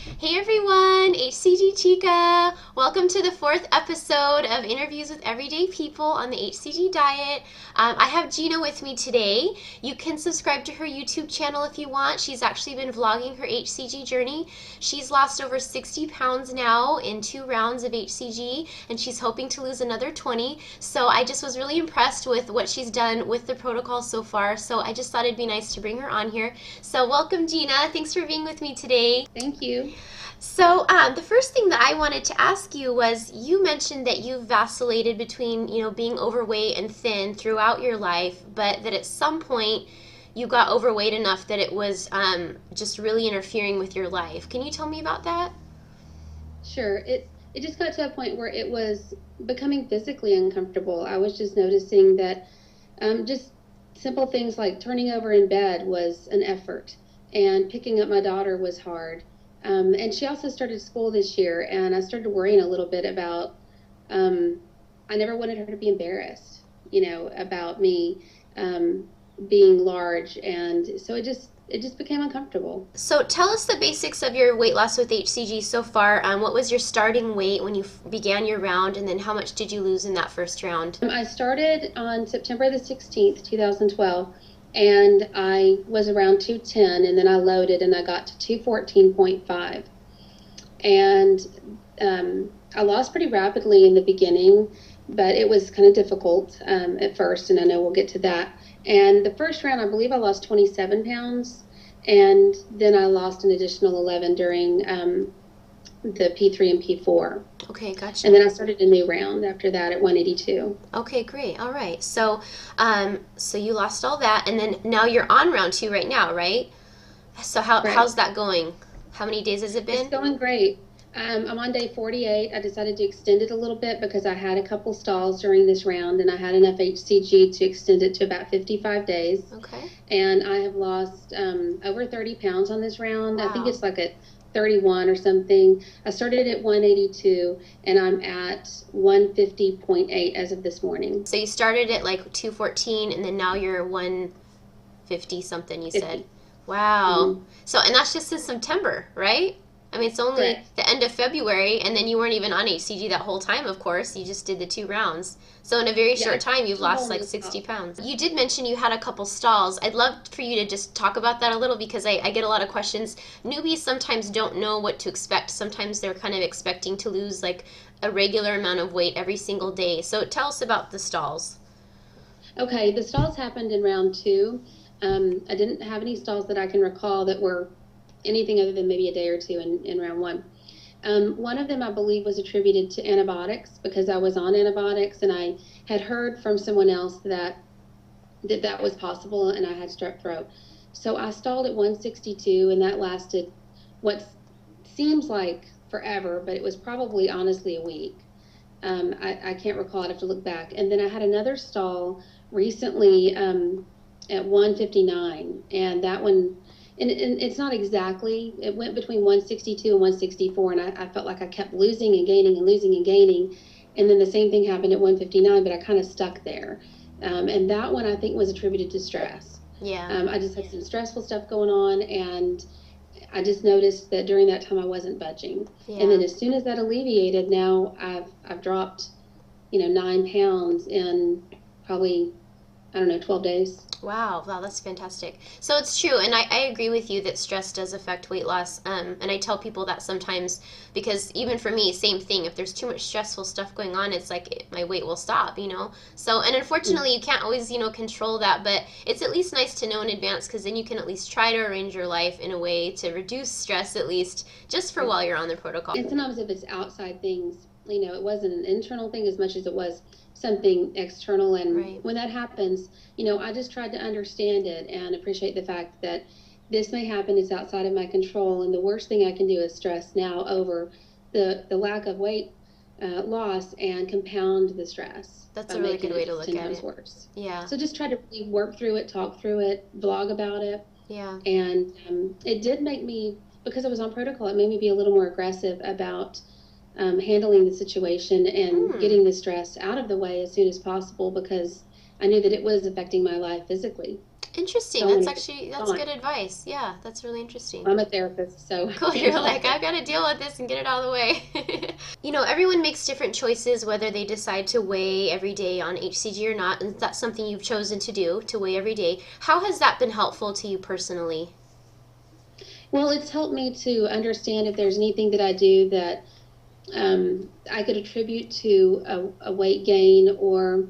Hey everyone, HCG Chica. Welcome to the fourth episode of Interviews with Everyday People on the HCG Diet. I have Gina with me today. You can subscribe to her YouTube channel if you want. She's actually been vlogging her HCG journey. She's lost over 60 pounds now in 2 rounds of HCG, and she's hoping to lose another 20. So I just was really impressed with what she's done with the protocol so far. So I just thought it'd be nice to bring her on here. So welcome, Gina. Thanks for being with me today. Thank you. So the first thing that I wanted to ask you was, you mentioned that you vacillated between, being overweight and thin throughout your life, but that at some point you got overweight enough that it was just really interfering with your life. Can you tell me about that? Sure. It just got to a point where it was becoming physically uncomfortable. I was just noticing that just simple things like turning over in bed was an effort, and picking up my daughter was hard. And she also started school this year, and I started worrying a little bit about, I never wanted her to be embarrassed, about me being large, and so it just became uncomfortable. So tell us the basics of your weight loss with HCG so far. What was your starting weight when you began your round, and then how much did you lose in that first round? I started on September the 16th, 2012. And I was around 210, and then I loaded and I got to 214.5. And I lost pretty rapidly in the beginning, but it was kind of difficult at first, and I know we'll get to that. And the first round, I believe I lost 27 pounds, and then I lost an additional 11 during the P3 and P4. Okay, gotcha. And then I started a new round after that at 182. Okay, great. All right. So, so you lost all that, and then now you're on round 2 right now, right? So how's that going? How many days has it been? It's going great. I'm on day 48. I decided to extend it a little bit because I had a couple stalls during this round, and I had enough HCG to extend it to about 55 days. Okay. And I have lost over 30 pounds on this round. Wow. I think it's like at 31 or something. I started at 182, and I'm at 150.8 as of this morning. So you started at like 214, and then now you're 150 something, you 50. said. Wow. Mm-hmm. So, and that's just in September, right? I mean, it's only Correct. the end of February, and then you weren't even on HCG that whole time, of course. You just did the 2 rounds. So in a very short time, you've lost like 60 pounds. You did mention you had a couple stalls. I'd love for you to just talk about that a little, because I get a lot of questions. Newbies sometimes don't know what to expect. Sometimes they're kind of expecting to lose like a regular amount of weight every single day. So tell us about the stalls. Okay, the stalls happened in round 2. I didn't have any stalls that I can recall that were anything other than maybe a day or two in round 1. One of them, I believe, was attributed to antibiotics, because I was on antibiotics, and I had heard from someone else that was possible, and I had strep throat. So I stalled at 162, and that lasted what seems like forever, but it was probably honestly a week. I can't recall. I'd have to look back. And then I had another stall recently at 159, and that one, and it's not exactly, it went between 162 and 164, and I felt like I kept losing and gaining and losing and gaining, and then the same thing happened at 159, but I kind of stuck there. And that one I think was attributed to stress. Yeah. I just had some stressful stuff going on, and I just noticed that during that time I wasn't budging. Yeah. And then as soon as that alleviated, now I've dropped 9 pounds in probably, I don't know, 12 days. Wow, that's fantastic. So it's true, and I agree with you that stress does affect weight loss, and I tell people that sometimes, because even for me, same thing, if there's too much stressful stuff going on, it's like my weight will stop, So, and unfortunately, you can't always, control that, but it's at least nice to know in advance, because then you can at least try to arrange your life in a way to reduce stress, at least, just for while you're on the protocol. And sometimes if it's outside things, it wasn't an internal thing as much as it was something external, and right. When that happens, I just tried to understand it and appreciate the fact that this may happen, it's outside of my control, and the worst thing I can do is stress now over the lack of weight loss and compound the stress. That's a really good way to look 10 at times it. Worse. Yeah. So just try to really work through it, talk through it, blog about it. Yeah. And it did make me, because I was on protocol, it made me be a little more aggressive about handling the situation and getting the stress out of the way as soon as possible, because I knew that it was affecting my life physically. Interesting. So That's many actually, things that's on. good advice. Yeah, that's really interesting. I'm a therapist, so Cool. You're like, I've got to deal with this and get it out of the way. Everyone makes different choices whether they decide to weigh every day on HCG or not, and that's something you've chosen to do, to weigh every day. How has that been helpful to you personally? well, it's helped me to understand if there's anything that I do that I could attribute to a weight gain or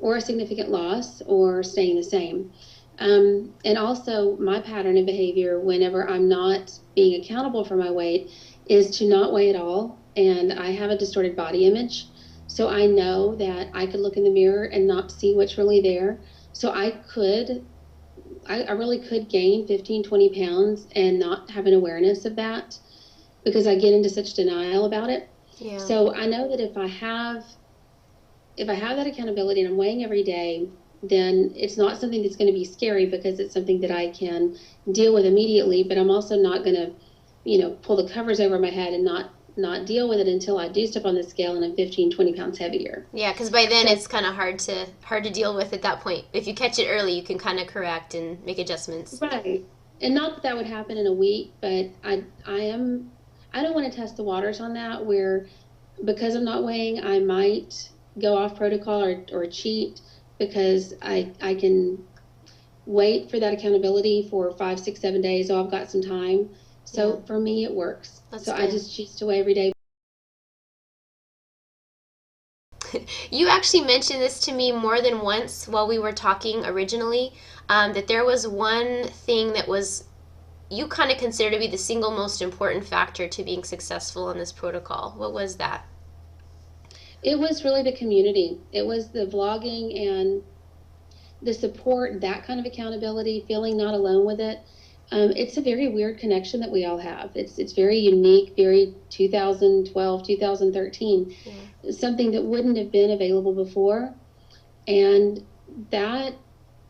a significant loss or staying the same. And also, my pattern of behavior whenever I'm not being accountable for my weight is to not weigh at all. And I have a distorted body image. So I know that I could look in the mirror and not see what's really there. So I really could gain 15, 20 pounds and not have an awareness of that because I get into such denial about it. Yeah. So I know that if I have that accountability and I'm weighing every day, then it's not something that's going to be scary because it's something that I can deal with immediately, but I'm also not going to, pull the covers over my head and not deal with it until I do step on the scale and I'm 15, 20 pounds heavier. Yeah, because by then So, it's kind of hard to deal with at that point. If you catch it early, you can kind of correct and make adjustments. right. And not that that would happen in a week, but I don't want to test the waters on that where because I'm not weighing, I might go off protocol or cheat because I can wait for that accountability for 5, 6, 7 days. Oh, I've got some time. Yeah, So for me, it works. that's So I good. just choose to weigh every day. You actually mentioned this to me more than once while we were talking originally, that there was one thing that was you kind of consider to be the single most important factor to being successful in this protocol. What was that? It was really the community. It was the vlogging and the support, that kind of accountability, feeling not alone with it. It's a very weird connection that we all have. It's very unique, very 2012, 2013, Yeah. something that wouldn't have been available before. And that,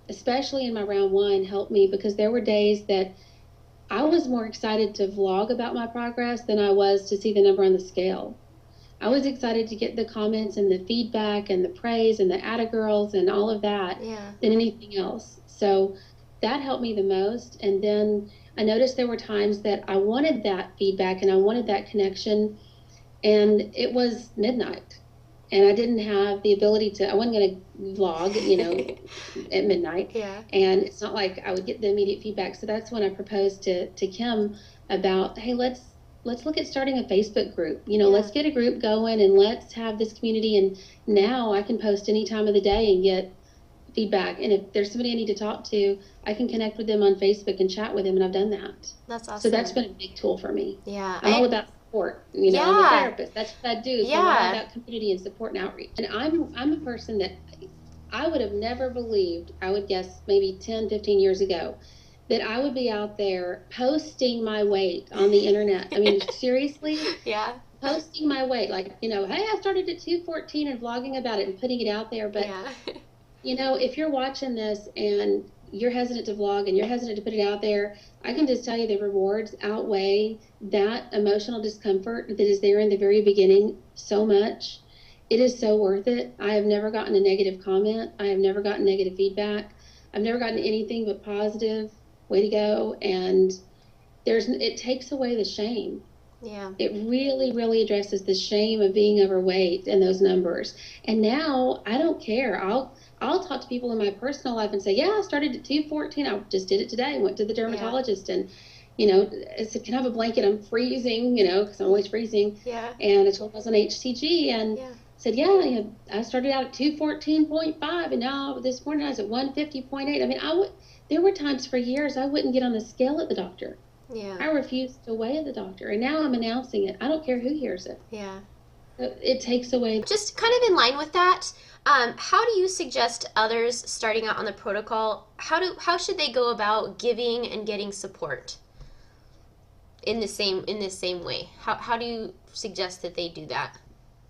especially in my round one, helped me because there were days that I was more excited to vlog about my progress than I was to see the number on the scale. I was excited to get the comments and the feedback and the praise and the atta girls and all of that Yeah. than anything else. So that helped me the most. And then I noticed there were times that I wanted that feedback and I wanted that connection, and it was midnight. And I didn't have the ability to, I wasn't going to vlog, at midnight. Yeah. And it's not like I would get the immediate feedback. So that's when I proposed to Kim about, hey, let's look at starting a Facebook group. Yeah. Let's get a group going and let's have this community. And now I can post any time of the day and get feedback. And if there's somebody I need to talk to, I can connect with them on Facebook and chat with them. And I've done that. That's awesome. So that's been a big tool for me. Yeah. I'm all about support. I'm a Yeah. therapist. That's what I do. So I'm all Yeah. about community and support and outreach. And I'm a person that I would have never believed, I would guess maybe 10, 15 years ago, that I would be out there posting my weight on the internet. I mean, seriously, Yeah. posting my weight. Like, hey, I started at 214 and vlogging about it and putting it out there. But, Yeah. if you're watching this and you're hesitant to vlog and you're hesitant to put it out there, I can just tell you the rewards outweigh that emotional discomfort that is there in the very beginning so much. It is so worth it. I have never gotten a negative comment. I have never gotten negative feedback. I've never gotten anything but positive. Way to go. And it takes away the shame. Yeah. It really, really addresses the shame of being overweight and those numbers. And now I don't care. I'll talk to people in my personal life and say, yeah, I started at 214. I just did it today. Went to the dermatologist and, I said, can I have a blanket? I'm freezing, because I'm always freezing. Yeah. And I told them I was on HCG and Yeah. said, yeah, I started out at 214.5 and now this morning I was at 150.8. I mean, there were times for years I wouldn't get on the scale at the doctor. Yeah. I refused to weigh at the doctor, and now I'm announcing it. I don't care who hears it. Yeah. It takes away. Just kind of in line with that, how do you suggest others starting out on the protocol, how should they go about giving and getting support in the same way? How do you suggest that they do that?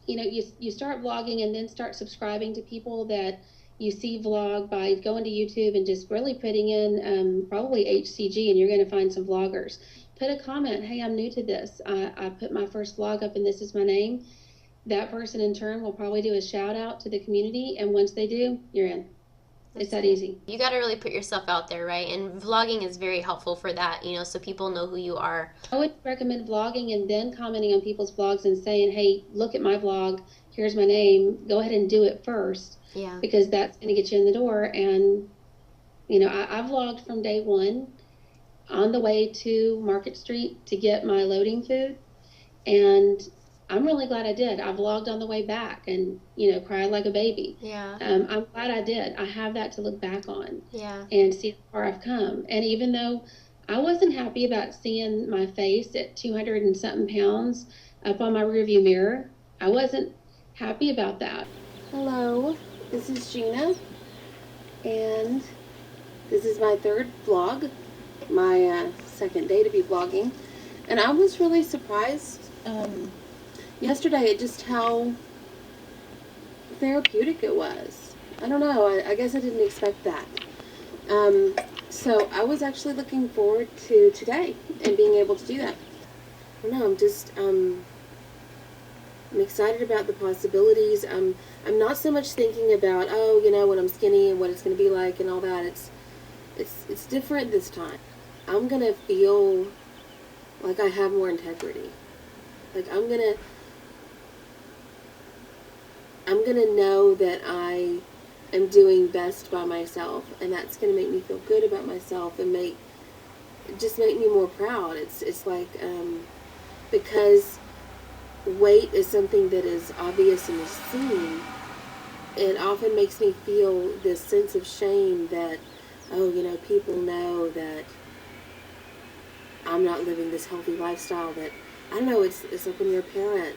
You start vlogging and then start subscribing to people that you see vlog by going to YouTube and just really putting in probably HCG, and you're going to find some vloggers. Put a comment, hey, I'm new to this. I put my first vlog up and this is my name. That person in turn will probably do a shout out to the community, and once they do, you're in. It's that easy. You got to really put yourself out there, right? And vlogging is very helpful for that, so people know who you are. I would recommend vlogging and then commenting on people's vlogs and saying, hey, look at my vlog. Here's my name. Go ahead and do it first. Yeah. Because that's going to get you in the door. And, I vlogged from day one on the way to Market Street to get my loading food. And I'm really glad I did. I vlogged on the way back and, cried like a baby. Yeah. I'm glad I did. I have that to look back on. Yeah. And see how far I've come. And even though I wasn't happy about seeing my face at 200 and something pounds up on my rearview mirror, I wasn't happy about that. Hello, this is Gina, and this is my third vlog, my second day to be vlogging. And I was really surprised yesterday at just how therapeutic it was. I don't know, I guess I didn't expect that. So I was actually looking forward to today and being able to do that. I don't know, I'm excited about the possibilities. I'm not so much thinking about, when I'm skinny and what it's going to be like and all that. It's different this time. I'm going to feel like I have more integrity. Like I'm going to know that I am doing best by myself, and that's going to make me feel good about myself and make me more proud. It's like because weight is something that is obvious and is seen, it often makes me feel this sense of shame that, people know that I'm not living this healthy lifestyle. That, I don't know, it's like when you're a parent,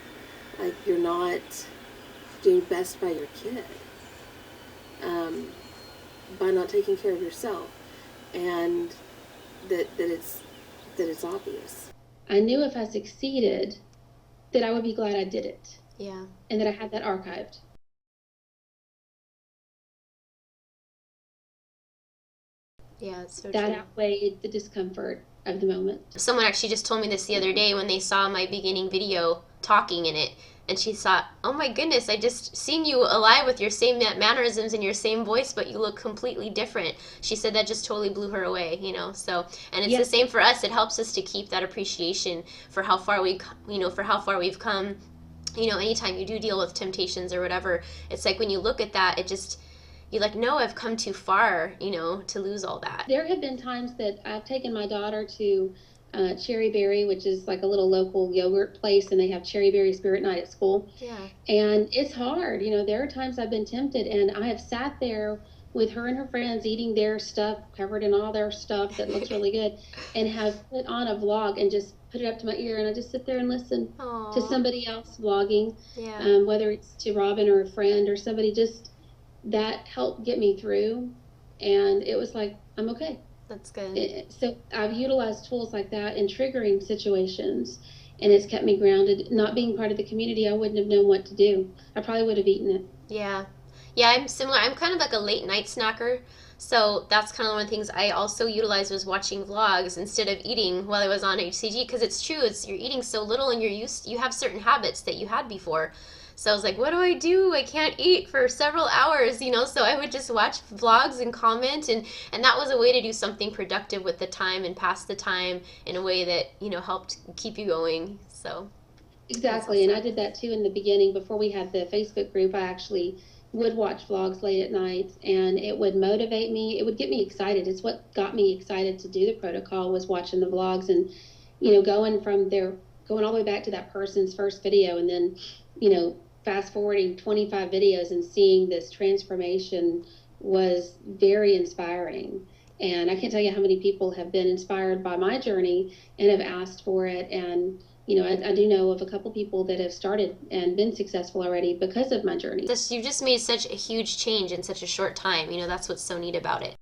like you're not doing best by your kid, by not taking care of yourself, and that it's obvious. I knew if I succeeded that I would be glad I did it. Yeah. And that I had that archived. Yeah, it's so that true. Outweighed the discomfort of the moment. Someone actually just told me this the other day when they saw my beginning video talking in it, and she thought, oh my goodness, I just seen you alive with your same mannerisms and your same voice, but you look completely different. She said that just totally blew her away, so, and it's the same for us. It helps us to keep that appreciation for how far we've come. Anytime you do deal with temptations or whatever, it's like when you look at that, you're like, no, I've come too far, to lose all that. There have been times that I've taken my daughter to Cherry Berry, which is like a little local yogurt place, and they have Cherry Berry Spirit Night at school. Yeah. And it's hard. There are times I've been tempted, and I have sat there with her and her friends eating their stuff, covered in all their stuff that looks really good, and have put on a vlog and just put it up to my ear, and I just sit there and listen to somebody else vlogging, whether it's to Robin or a friend or somebody. Just that helped get me through, and it was like, I'm okay. That's good. So I've utilized tools like that in triggering situations, and it's kept me grounded. Not being part of the community, I wouldn't have known what to do. I probably would have eaten it. Yeah, I'm similar. I'm kind of like a late night snacker, so that's kind of one of the things I also utilized was watching vlogs instead of eating while I was on HCG, because it's true, you're eating so little and you have certain habits that you had before. So I was like, what do I do? I can't eat for several hours, so I would just watch vlogs and comment, and that was a way to do something productive with the time and pass the time in a way that, helped keep you going. So exactly. And I did that too in the beginning. Before we had the Facebook group, I actually would watch vlogs late at night, and it would motivate me. It would get me excited. It's what got me excited to do the protocol, was watching the vlogs, and going all the way back to that person's first video, and then fast forwarding 25 videos and seeing this transformation was very inspiring. And I can't tell you how many people have been inspired by my journey and have asked for it. And I do know of a couple people that have started and been successful already because of my journey. You just made such a huge change in such a short time. That's what's so neat about it.